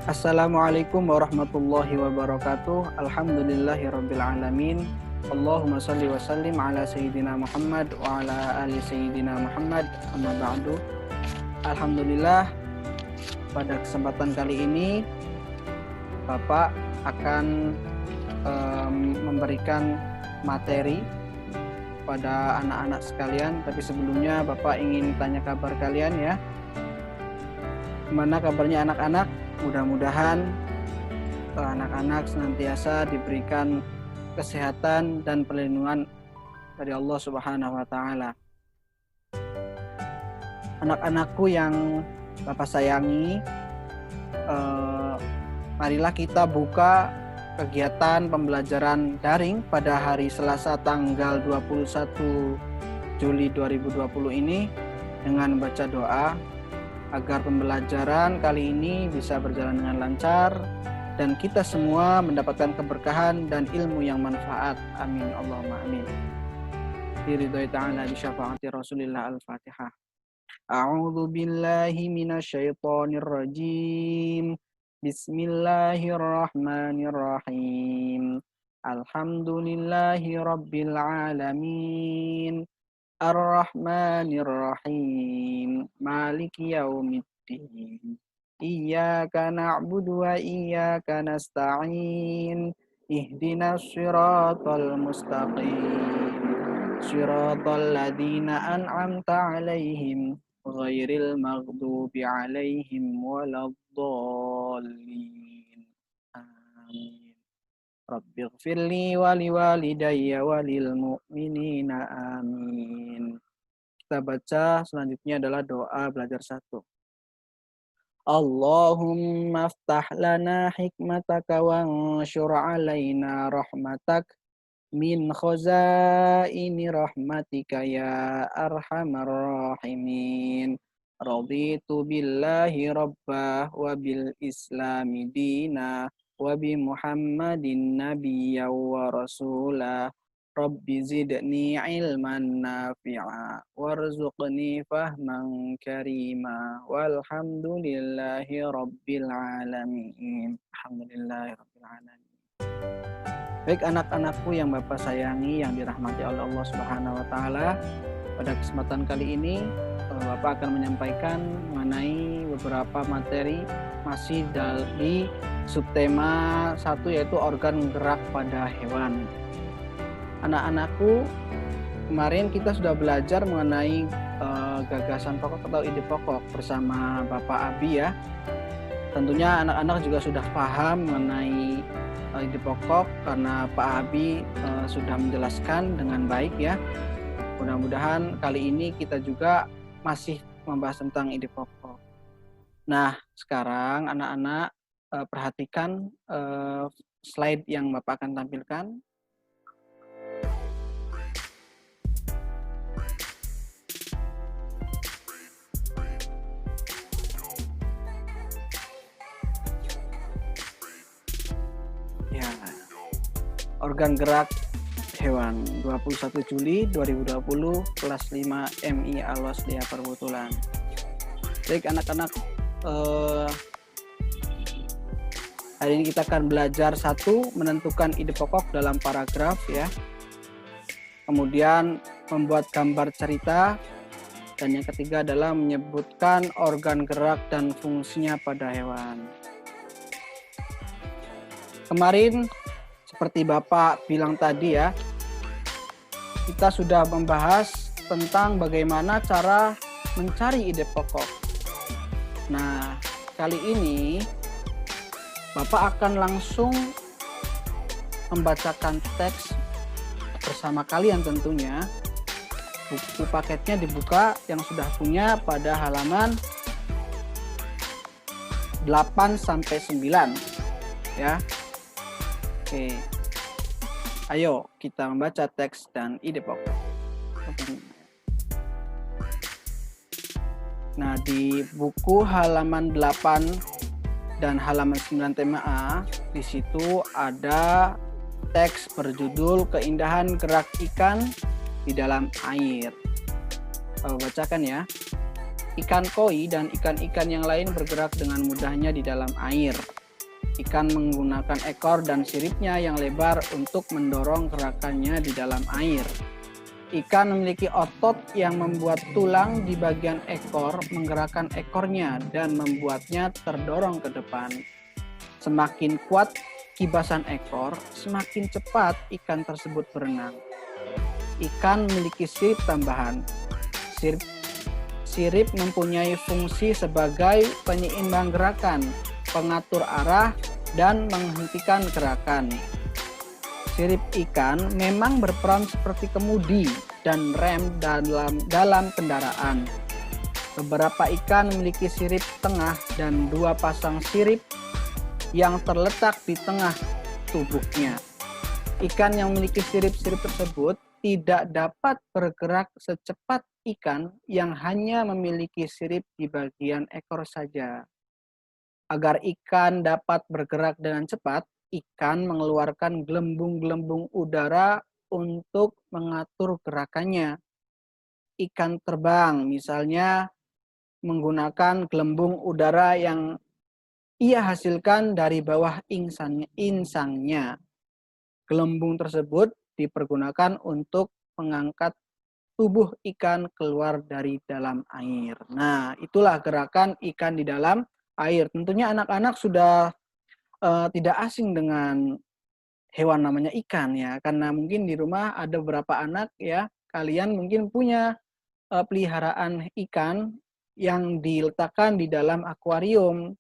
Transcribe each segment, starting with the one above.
Assalamualaikum warahmatullahi wabarakatuh. Alhamdulillahirabbil alamin. Allahumma shalli wa sallim ala sayyidina Muhammad wa ala ali sayyidina Muhammad. Amma ba'du. Alhamdulillah, pada kesempatan kali ini Bapak akan memberikan materi pada anak-anak sekalian. Tapi sebelumnya Bapak ingin tanya kabar kalian ya. Gimana kabarnya anak-anak? Mudah-mudahan anak-anak senantiasa diberikan kesehatan dan perlindungan dari Allah Subhanahu wa taala. Anak-anakku yang Bapak sayangi, marilah kita buka kegiatan pembelajaran daring pada hari Selasa tanggal 21 Juli 2020 ini dengan membaca doa agar pembelajaran kali ini bisa berjalan dengan lancar dan kita semua mendapatkan keberkahan dan ilmu yang manfaat. Amin Allahumma amin. Biridhoi ta'ala bi syafaati Rasulillah. Al-Fatihah. A'udzu billahi minasyaitonir rajim. Bismillahirrahmanirrahim. Alhamdulillahi rabbil alamin. Ar-Rahmanir-Rahim, Maliki Yaumiddin. Iyyaka na'budu wa iyyaka nasta'in. Ihdinas siratal mustaqim. Siratal ladzina an'amta 'alaihim ghairil maghdubi 'alaihim waladdallin. Amin. Rabbighfirli wa liwalidayya wa lil mu'minina amin. Kita baca selanjutnya adalah doa belajar 1. Allahumma aftah lana hikmataka wa anshur alaina rahmatak min khazaini rahmatika ya arhamar rahimin. Raditu billahi rabbah wa bil islami dina wa bi Muhammadin nabiyya wa rasula. Rabbi zidni ilman nafi'a warzuqni fahman karima walhamdulillahi rabbil alamin. Alhamdulillahi rabbil alamin. Baik anak-anakku yang Bapak sayangi, yang dirahmati oleh Allah Subhanahu wa taala, pada kesempatan kali ini Bapak akan menyampaikan mengenai beberapa materi masih dari subtema 1, yaitu organ gerak pada hewan. Anak-anakku, kemarin kita sudah belajar mengenai gagasan pokok atau ide pokok bersama Bapak Abi ya. Tentunya anak-anak juga sudah paham mengenai ide pokok karena Pak Abi sudah menjelaskan dengan baik ya. Mudah-mudahan kali ini kita juga masih membahas tentang ide pokok. Nah, sekarang anak-anak perhatikan slide yang Bapak akan tampilkan. Ya, organ gerak hewan 21 Juli 2020 kelas 5 MI Al-Wasliyah Perbutulan. Baik anak-anak, hari ini kita akan belajar 1, menentukan ide pokok dalam paragraf ya. Kemudian membuat gambar cerita, dan yang ketiga adalah menyebutkan organ gerak dan fungsinya pada hewan. Kemarin seperti Bapak bilang tadi ya, kita sudah membahas tentang bagaimana cara mencari ide pokok. Nah, kali ini Bapak akan langsung membacakan teks bersama kalian tentunya. Buku paketnya dibuka yang sudah punya pada halaman 8-9 ya. Oke. Ayo kita membaca teks dan ide pokok. Nah, di buku halaman 8 dan halaman 9 tema A, di situ ada teks berjudul Keindahan Gerak Ikan di Dalam Air. Bacakan ya. Ikan koi dan ikan-ikan yang lain bergerak dengan mudahnya di dalam air. Ikan menggunakan ekor dan siripnya yang lebar untuk mendorong gerakannya di dalam air. Ikan memiliki otot yang membuat tulang di bagian ekor menggerakkan ekornya dan membuatnya terdorong ke depan. Semakin kuat kibasan ekor, semakin cepat ikan tersebut berenang. Ikan memiliki sirip tambahan. Sirip mempunyai fungsi sebagai penyeimbang gerakan, pengatur arah, dan menghentikan gerakan. Sirip ikan memang berperan seperti kemudi dan rem dalam kendaraan. Beberapa ikan memiliki sirip tengah dan 2 pasang sirip yang terletak di tengah tubuhnya. Ikan yang memiliki sirip-sirip tersebut tidak dapat bergerak secepat ikan yang hanya memiliki sirip di bagian ekor saja. Agar ikan dapat bergerak dengan cepat, ikan mengeluarkan gelembung-gelembung udara untuk mengatur gerakannya. Ikan terbang misalnya menggunakan gelembung udara yang ia hasilkan dari bawah insangnya. Gelembung tersebut dipergunakan untuk mengangkat tubuh ikan keluar dari dalam air. Nah, itulah gerakan ikan di dalam air. Tentunya anak-anak sudah tidak asing dengan hewan namanya ikan ya, karena mungkin di rumah ada beberapa anak ya, kalian mungkin punya peliharaan ikan yang diletakkan di dalam akuarium.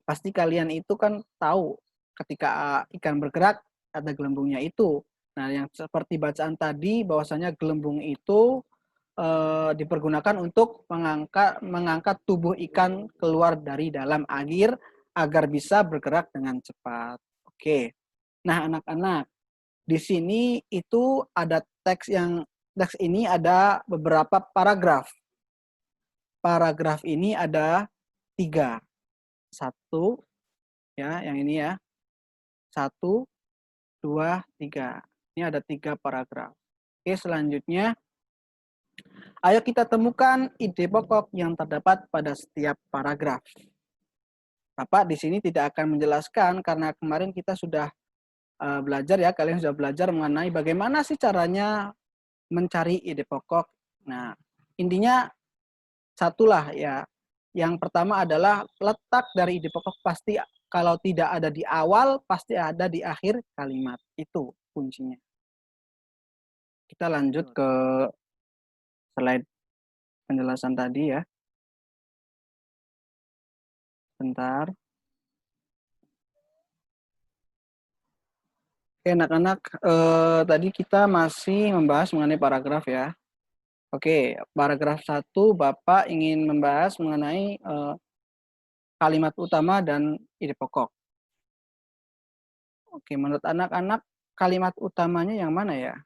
Pasti kalian itu kan tahu ketika ikan bergerak ada gelembungnya itu. Nah, yang seperti bacaan tadi bahwasanya gelembung itu dipergunakan untuk mengangkat tubuh ikan keluar dari dalam air agar bisa bergerak dengan cepat. Oke. Nah, anak-anak, di sini itu ada teks ini ada beberapa paragraf. Paragraf ini ada 3. 1 ya, yang ini ya. 1, 2, 3. Ini ada 3 paragraf. Oke, selanjutnya ayo kita temukan ide pokok yang terdapat pada setiap paragraf. Bapak di sini tidak akan menjelaskan karena kemarin kita sudah belajar ya, kalian sudah belajar mengenai bagaimana sih caranya mencari ide pokok. Nah, intinya satulah ya. Yang pertama adalah letak dari ide pokok pasti kalau tidak ada di awal, pasti ada di akhir kalimat. Itu kuncinya. Kita lanjut ke slide penjelasan tadi ya. Bentar. Oke, anak-anak, tadi kita masih membahas mengenai paragraf ya. Oke, paragraf 1 Bapak ingin membahas mengenai kalimat utama dan ide pokok. Oke, menurut anak-anak kalimat utamanya yang mana ya?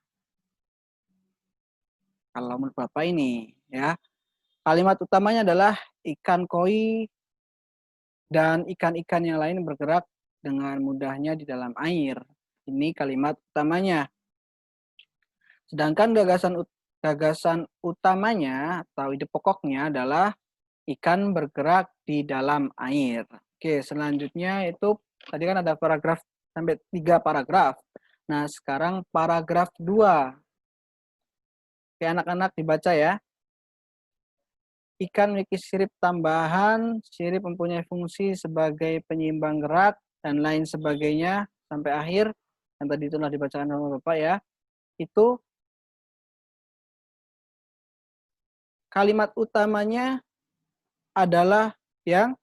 Kalau menurut Bapak ini ya, kalimat utamanya adalah ikan koi dan ikan-ikan yang lain bergerak dengan mudahnya di dalam air. Ini kalimat utamanya. Sedangkan gagasan utamanya atau ide pokoknya adalah ikan bergerak di dalam air. Oke, selanjutnya itu tadi kan ada paragraf sampai 3 paragraf. Nah, sekarang paragraf 2. Oke, anak-anak dibaca ya. Ikan memiliki sirip tambahan, sirip mempunyai fungsi sebagai penyeimbang gerak, dan lain sebagainya, sampai akhir, yang tadi itulah dibacakan sama Bapak ya, itu kalimat utamanya adalah yang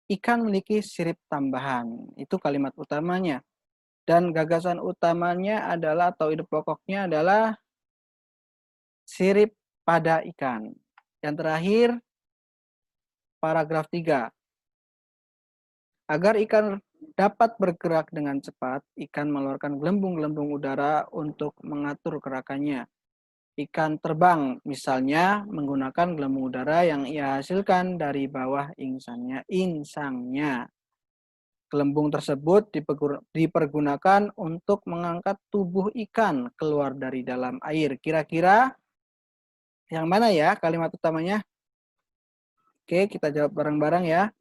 ikan memiliki sirip tambahan, itu kalimat utamanya. Dan gagasan utamanya adalah, atau ide pokoknya adalah sirip pada ikan. Yang terakhir, paragraf 3. Agar ikan dapat bergerak dengan cepat, ikan mengeluarkan gelembung-gelembung udara untuk mengatur gerakannya. Ikan terbang, misalnya, menggunakan gelembung udara yang ia hasilkan dari bawah insangnya. Gelembung tersebut dipergunakan untuk mengangkat tubuh ikan keluar dari dalam air. Kira-kira yang mana ya kalimat utamanya? Oke, kita jawab bareng-bareng ya.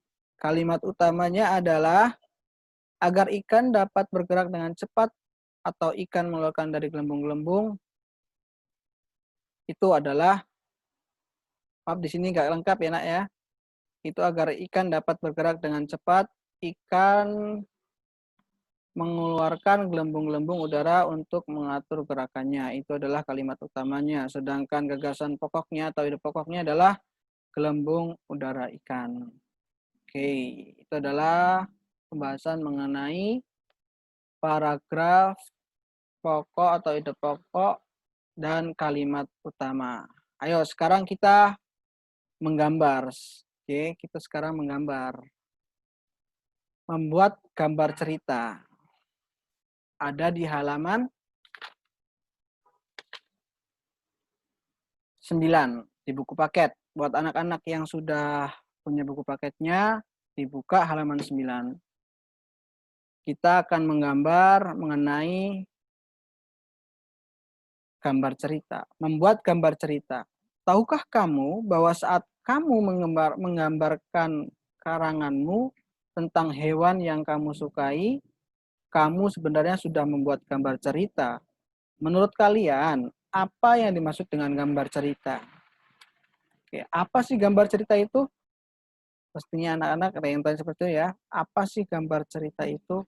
Kalimat utamanya adalah agar ikan dapat bergerak dengan cepat atau ikan mengeluarkan dari gelembung-gelembung, itu adalah, maaf di sini nggak lengkap ya nak ya, itu agar ikan dapat bergerak dengan cepat, ikan mengeluarkan gelembung-gelembung udara untuk mengatur gerakannya. Itu adalah kalimat utamanya. Sedangkan gagasan pokoknya atau ide pokoknya adalah gelembung udara ikan. Oke, itu adalah pembahasan mengenai paragraf pokok atau ide pokok dan kalimat utama. Ayo sekarang kita menggambar. Oke, kita sekarang menggambar. Membuat gambar cerita. Ada di halaman 9 di buku paket. Buat anak-anak yang sudah punya buku paketnya, dibuka halaman 9. Kita akan menggambar mengenai gambar cerita, membuat gambar cerita. Tahukah kamu bahwa saat kamu menggambarkan karanganmu tentang hewan yang kamu sukai, kamu sebenarnya sudah membuat gambar cerita. Menurut kalian, apa yang dimaksud dengan gambar cerita? Oke, apa sih gambar cerita itu? Pastinya anak-anak ada yang tanya seperti itu ya. Apa sih gambar cerita itu?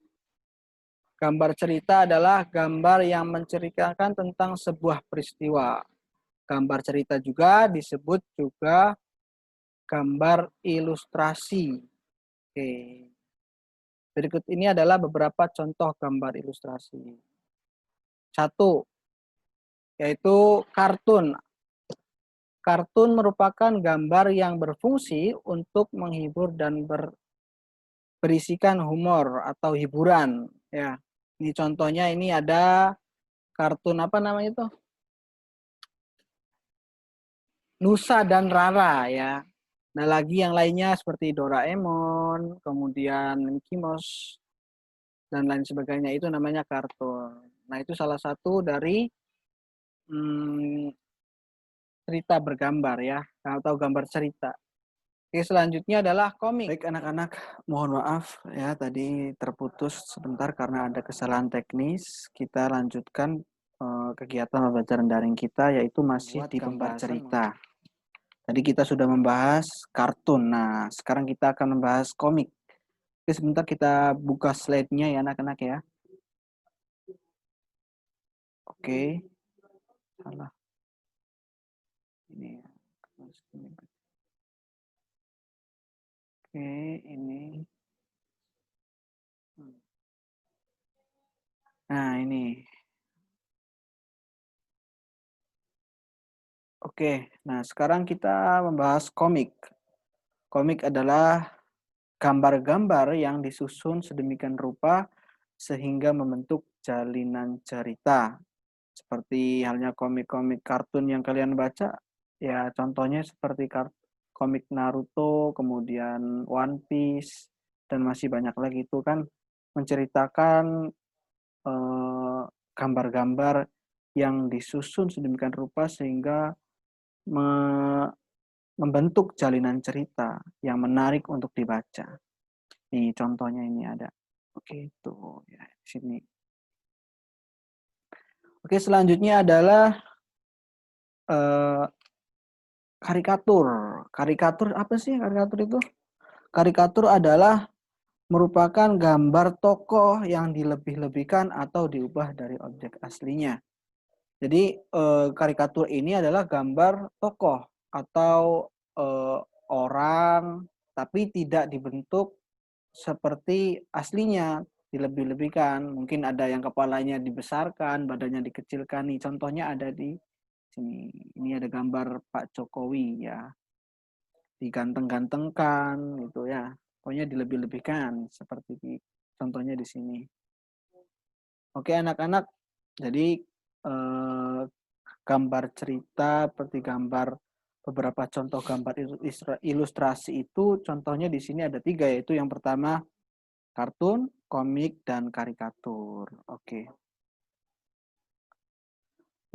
Gambar cerita adalah gambar yang menceritakan tentang sebuah peristiwa. Gambar cerita juga disebut juga gambar ilustrasi. Oke. Berikut ini adalah beberapa contoh gambar ilustrasi. 1, yaitu kartun. Kartun merupakan gambar yang berfungsi untuk menghibur dan berisikan humor atau hiburan. Ya, ini contohnya ini ada kartun apa namanya itu? Nusa dan Rara ya. Nah lagi yang lainnya seperti Doraemon, kemudian Mickey Mouse, dan lain sebagainya itu namanya kartun. Nah itu salah satu dari cerita bergambar ya, atau gambar cerita. Oke, selanjutnya adalah komik. Baik anak-anak, mohon maaf ya tadi terputus sebentar karena ada kesalahan teknis. Kita lanjutkan kegiatan pembelajaran daring kita yaitu masih di gambar cerita. Tadi kita sudah membahas kartun. Nah, sekarang kita akan membahas komik. Oke, sebentar kita buka slide-nya ya anak-anak ya. Oke. Salah. Ini ya. Oke, ini. Nah, ini. Oke, nah sekarang kita membahas komik. Komik adalah gambar-gambar yang disusun sedemikian rupa sehingga membentuk jalinan cerita. Seperti halnya komik-komik kartun yang kalian baca, ya contohnya seperti komik Naruto, kemudian One Piece, dan masih banyak lagi itu kan menceritakan gambar-gambar yang disusun sedemikian rupa sehingga membentuk jalinan cerita yang menarik untuk dibaca. Nih contohnya ini ada. Oke, itu ya di sini. Oke, selanjutnya adalah karikatur. Karikatur apa sih karikatur itu? Karikatur adalah merupakan gambar tokoh yang dilebih-lebihkan atau diubah dari objek aslinya. Jadi karikatur ini adalah gambar tokoh atau orang tapi tidak dibentuk seperti aslinya, dilebih-lebihkan. Mungkin ada yang kepalanya dibesarkan, badannya dikecilkan. Nih contohnya ada di sini. Ini ada gambar Pak Jokowi ya. Diganteng-gantengkan gitu ya. Pokoknya dilebih-lebihkan seperti contohnya di sini. Oke anak-anak, jadi gambar cerita seperti gambar beberapa contoh gambar ilustrasi itu contohnya di sini ada 3 yaitu yang pertama kartun, komik, dan karikatur. Oke.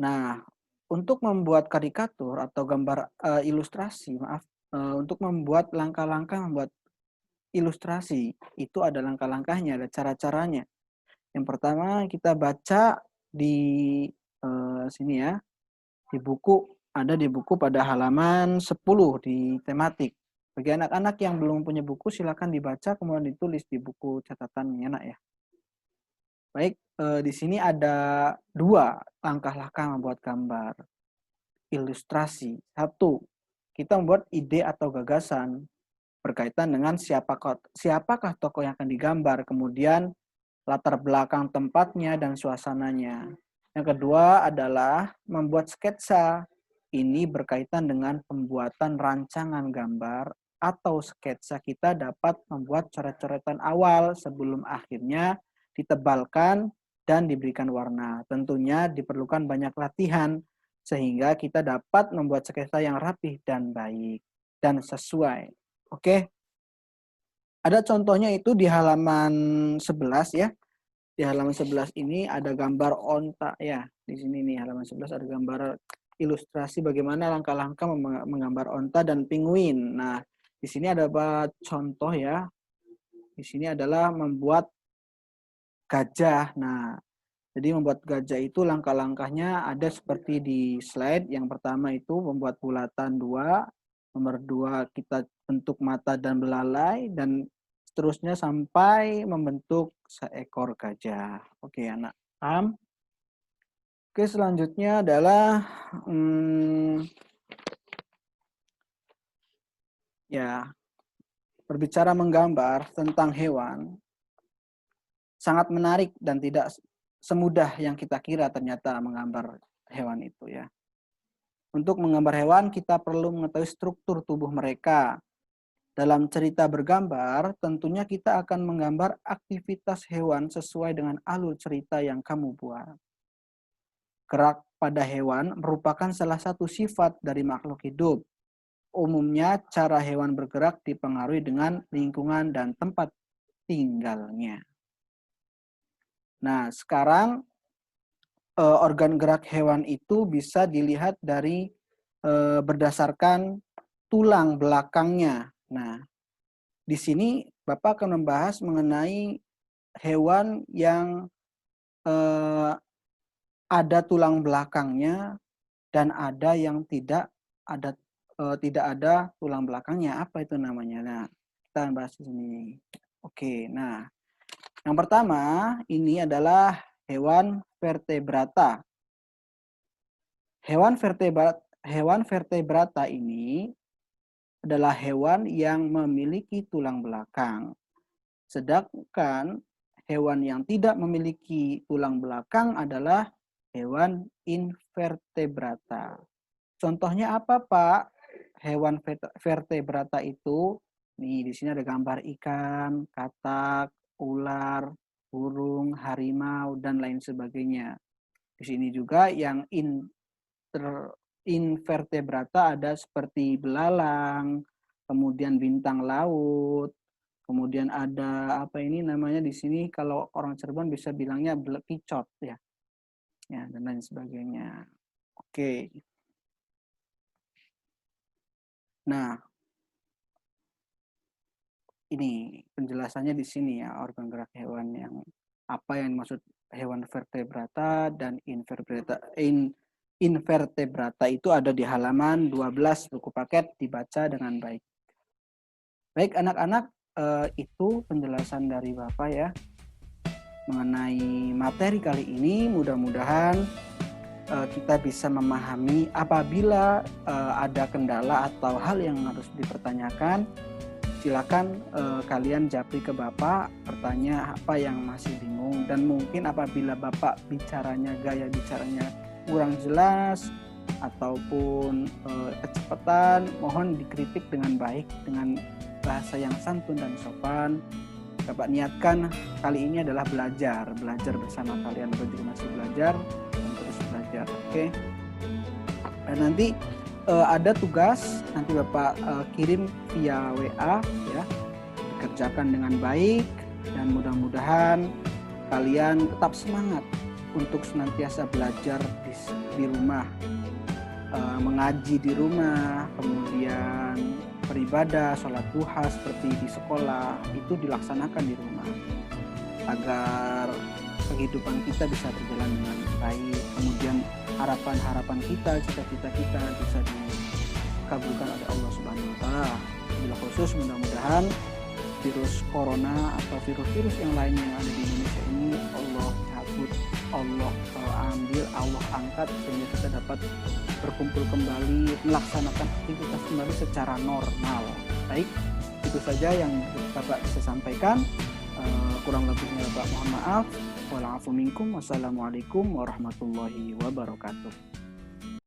Nah, untuk membuat karikatur atau gambar ilustrasi, maaf, untuk membuat langkah-langkah membuat ilustrasi, itu ada langkah-langkahnya, ada cara-caranya. Yang pertama kita baca di sini ya, di buku, ada di buku pada halaman 10 di tematik. Bagi anak-anak yang belum punya buku, silakan dibaca kemudian ditulis di buku catatannya nak ya. Baik, di sini ada 2 langkah-langkah membuat gambar ilustrasi. 1, kita membuat ide atau gagasan berkaitan dengan siapakah tokoh yang akan digambar, kemudian latar belakang tempatnya dan suasananya. Yang kedua adalah membuat sketsa. Ini berkaitan dengan pembuatan rancangan gambar atau sketsa. Kita dapat membuat coret-coretan awal sebelum akhirnya ditebalkan dan diberikan warna. Tentunya diperlukan banyak latihan sehingga kita dapat membuat sketsa yang rapih dan baik dan sesuai. Oke. Ada contohnya itu di halaman 11 ya. Di halaman 11 ini ada gambar onta ya. Di sini nih halaman 11 ada gambar ilustrasi bagaimana langkah-langkah menggambar onta dan penguin. Nah, di sini ada contoh ya. Di sini adalah membuat gajah. Nah, jadi membuat gajah itu langkah-langkahnya ada seperti di slide. Yang pertama itu membuat bulatan 2. Nomor 2 kita bentuk mata dan belalai. Dan seterusnya sampai membentuk seekor gajah. Oke, anak paham? Oke, selanjutnya adalah ya berbicara menggambar tentang hewan sangat menarik dan tidak semudah yang kita kira ternyata menggambar hewan itu ya. Untuk menggambar hewan kita perlu mengetahui struktur tubuh mereka. Dalam cerita bergambar, tentunya kita akan menggambar aktivitas hewan sesuai dengan alur cerita yang kamu buat. Gerak pada hewan merupakan salah satu sifat dari makhluk hidup. Umumnya, cara hewan bergerak dipengaruhi dengan lingkungan dan tempat tinggalnya. Nah, sekarang organ gerak hewan itu bisa dilihat dari berdasarkan tulang belakangnya. Nah, di sini Bapak akan membahas mengenai hewan yang ada tulang belakangnya dan ada yang tidak ada tulang belakangnya. Apa itu namanya? Nah, kita bahas di sini. Oke, nah yang pertama ini adalah hewan vertebrata. Hewan vertebrata ini adalah hewan yang memiliki tulang belakang. Sedangkan hewan yang tidak memiliki tulang belakang adalah hewan invertebrata. Contohnya apa, Pak? Hewan vertebrata itu, nih di sini ada gambar ikan, katak, ular, burung, harimau, dan lain sebagainya. Di sini juga yang invertebrata ada seperti belalang, kemudian bintang laut, kemudian ada apa ini namanya di sini kalau orang Cirebon bisa bilangnya picot ya. Ya, dan lain sebagainya. Oke. Nah, ini penjelasannya di sini ya, organ gerak hewan yang apa yang dimaksud hewan vertebrata dan invertebrata itu ada di halaman 12 buku paket, dibaca dengan baik. Baik anak-anak, itu penjelasan dari Bapak ya mengenai materi kali ini. Mudah-mudahan kita bisa memahami apabila ada kendala atau hal yang harus dipertanyakan. Silakan kalian japri ke Bapak, bertanya apa yang masih bingung, dan mungkin apabila Bapak gaya bicaranya kurang jelas ataupun kecepatan, mohon dikritik dengan baik dengan bahasa yang santun dan sopan. Bapak niatkan kali ini adalah belajar bersama kalian, juga masih belajar dan terus belajar. Oke. Dan nanti ada tugas nanti Bapak kirim via WA ya, dikerjakan dengan baik dan mudah-mudahan kalian tetap semangat untuk senantiasa belajar di rumah, mengaji di rumah, kemudian beribadah, sholat duha seperti di sekolah itu dilaksanakan di rumah agar kehidupan kita bisa berjalan dengan baik. Kemudian harapan-harapan kita, cita-cita kita bisa dikabulkan oleh Allah Subhanahu wa taala. Bila khusus mudah-mudahan virus corona atau virus-virus yang lain yang ada di Indonesia ini Allah cabut, Allah ambil, Allah angkat sehingga kita dapat berkumpul kembali, melaksanakan aktivitas kembali secara normal. Baik, itu saja yang Bapak bisa sampaikan. Kurang lebihnya Bapak mohon maaf. Wassalamualaikum warahmatullahi wabarakatuh.